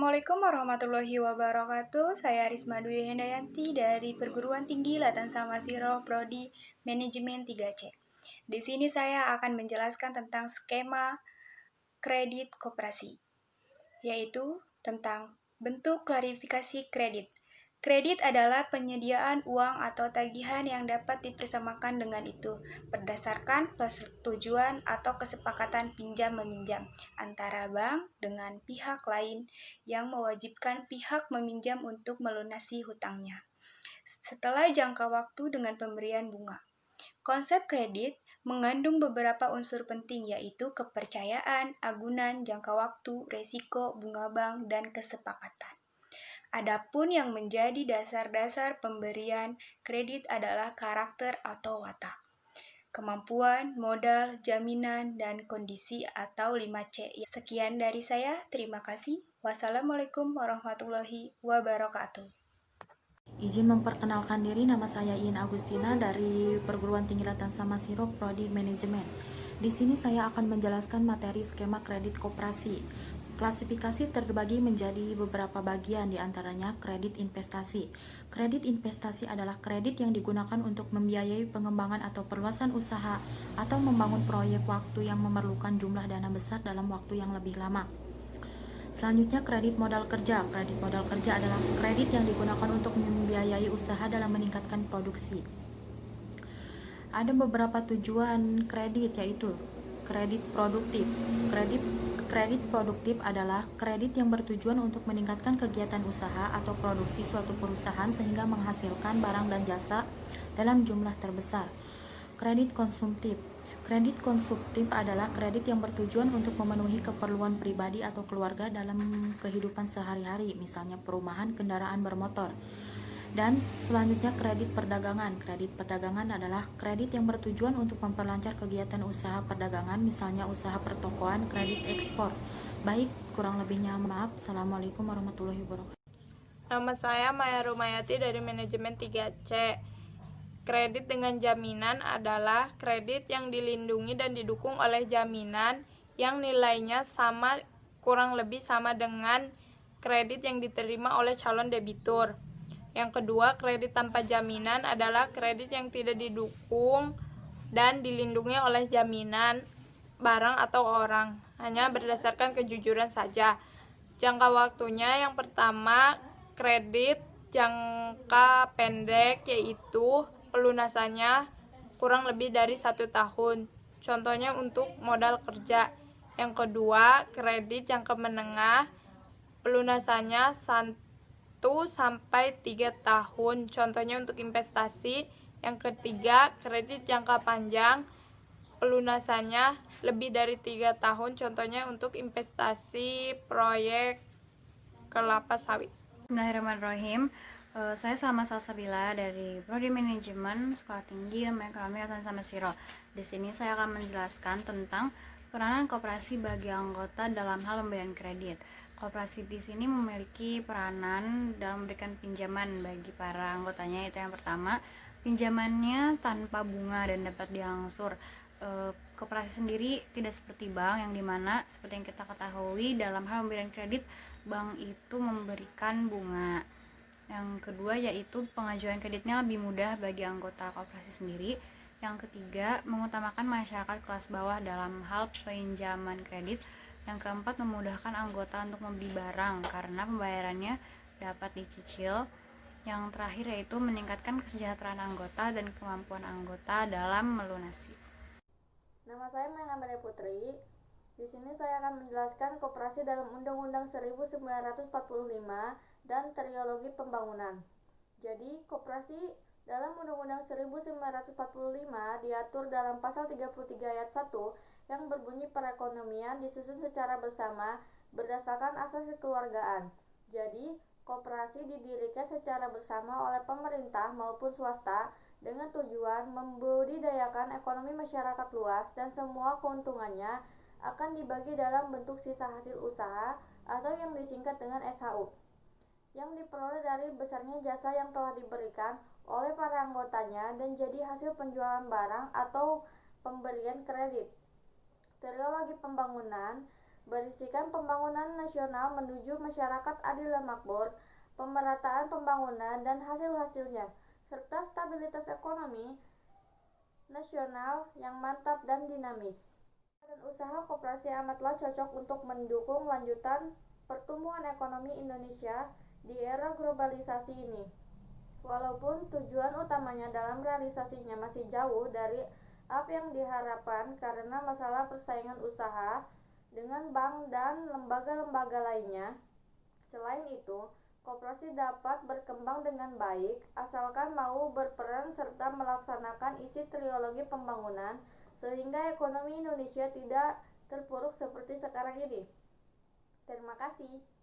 Assalamualaikum warahmatullahi wabarakatuh. Saya Risma Dwi Hendayanti dari Perguruan Tinggi Latan Samasiro Prodi Manajemen 3C. Di sini saya akan menjelaskan tentang skema kredit koperasi, yaitu tentang bentuk klarifikasi kredit. Kredit adalah penyediaan uang atau tagihan yang dapat dipersamakan dengan itu berdasarkan persetujuan atau kesepakatan pinjam-meminjam antara bank dengan pihak lain yang mewajibkan pihak meminjam untuk melunasi hutangnya setelah jangka waktu dengan pemberian bunga. Konsep kredit mengandung beberapa unsur penting yaitu kepercayaan, agunan, jangka waktu, resiko, bunga bank, dan kesepakatan. Adapun yang menjadi dasar-dasar pemberian kredit adalah karakter atau watak, kemampuan, modal, jaminan, dan kondisi atau 5C. Sekian dari saya, terima kasih. Wassalamualaikum warahmatullahi wabarakatuh. Izin memperkenalkan diri, nama saya Iin Agustina dari Perguruan Tinggi Latan Samasiro Prodi Manajemen. Di sini saya akan menjelaskan materi skema kredit koperasi. Klasifikasi terbagi menjadi beberapa bagian, diantaranya kredit investasi. Kredit investasi adalah kredit yang digunakan untuk membiayai pengembangan atau perluasan usaha atau membangun proyek waktu yang memerlukan jumlah dana besar dalam waktu yang lebih lama. Selanjutnya, kredit modal kerja. Kredit modal kerja adalah kredit yang digunakan untuk membiayai usaha dalam meningkatkan produksi. Ada beberapa tujuan kredit, yaitu kredit produktif. Kredit produktif adalah kredit yang bertujuan untuk meningkatkan kegiatan usaha atau produksi suatu perusahaan sehingga menghasilkan barang dan jasa dalam jumlah terbesar. Kredit konsumtif. Kredit konsumtif adalah kredit yang bertujuan untuk memenuhi keperluan pribadi atau keluarga dalam kehidupan sehari-hari, misalnya perumahan, kendaraan bermotor. Dan selanjutnya kredit perdagangan. Kredit perdagangan adalah kredit yang bertujuan untuk memperlancar kegiatan usaha perdagangan, misalnya usaha pertokoan, kredit ekspor. Baik, kurang lebihnya maaf. Assalamualaikum warahmatullahi wabarakatuh. Nama saya Maya Rumayati dari Manajemen 3C. Kredit dengan jaminan adalah kredit yang dilindungi dan didukung oleh jaminan yang nilainya kurang lebih sama dengan kredit yang diterima oleh calon debitur. Yang kedua, kredit tanpa jaminan adalah kredit yang tidak didukung dan dilindungi oleh jaminan barang atau orang, hanya berdasarkan kejujuran saja. Jangka waktunya yang pertama, kredit jangka pendek, yaitu pelunasannya kurang lebih dari 1 tahun. Contohnya untuk modal kerja. Yang kedua, kredit jangka menengah, pelunasannya 1-3 tahun. Contohnya untuk investasi. Yang ketiga, kredit jangka panjang, pelunasannya lebih dari 3 tahun. Contohnya untuk investasi proyek kelapa sawit. Bismillahirrahmanirrahim. Saya Salma Salsabila dari Prodi Manajemen Sekolah Tinggi Ekonomi Latan Samasiro. Di sini saya akan menjelaskan tentang peranan koperasi bagi anggota dalam hal pemberian kredit. Koperasi di sini memiliki peranan dalam memberikan pinjaman bagi para anggotanya. Itu yang pertama, pinjamannya tanpa bunga dan dapat diangsur. Koperasi sendiri tidak seperti bank, yang dimana seperti yang kita ketahui dalam hal pemberian kredit, bank itu memberikan bunga. Yang kedua yaitu pengajuan kreditnya lebih mudah bagi anggota koperasi sendiri. Yang ketiga, mengutamakan masyarakat kelas bawah dalam hal pinjaman kredit. Yang keempat, memudahkan anggota untuk membeli barang karena pembayarannya dapat dicicil. Yang terakhir yaitu meningkatkan kesejahteraan anggota dan kemampuan anggota dalam melunasi. Nama saya Mena Maria Putri. Di sini saya akan menjelaskan koperasi dalam Undang-Undang 1945 dan Teriologi Pembangunan. Jadi, koperasi dalam Undang-Undang 1945 diatur dalam pasal 33 ayat 1 yang berbunyi perekonomian disusun secara bersama berdasarkan asas kekeluargaan. Jadi, koperasi didirikan secara bersama oleh pemerintah maupun swasta dengan tujuan membudidayakan ekonomi masyarakat luas dan semua keuntungannya akan dibagi dalam bentuk sisa hasil usaha atau yang disingkat dengan SHU yang diperoleh dari besarnya jasa yang telah diberikan oleh para anggotanya dan jadi hasil penjualan barang atau pemberian kredit. Teriologi pembangunan berisikan pembangunan nasional menuju masyarakat adil dan makmur, pemerataan pembangunan dan hasil-hasilnya, serta stabilitas ekonomi nasional yang mantap dan dinamis. Dan usaha koperasi amatlah cocok untuk mendukung lanjutan pertumbuhan ekonomi Indonesia di era globalisasi ini. Walaupun tujuan utamanya dalam realisasinya masih jauh dari apa yang diharapkan karena masalah persaingan usaha dengan bank dan lembaga-lembaga lainnya. Selain itu, koperasi dapat berkembang dengan baik asalkan mau berperan serta melaksanakan isi trilogi pembangunan sehingga ekonomi Indonesia tidak terpuruk seperti sekarang ini. Terima kasih.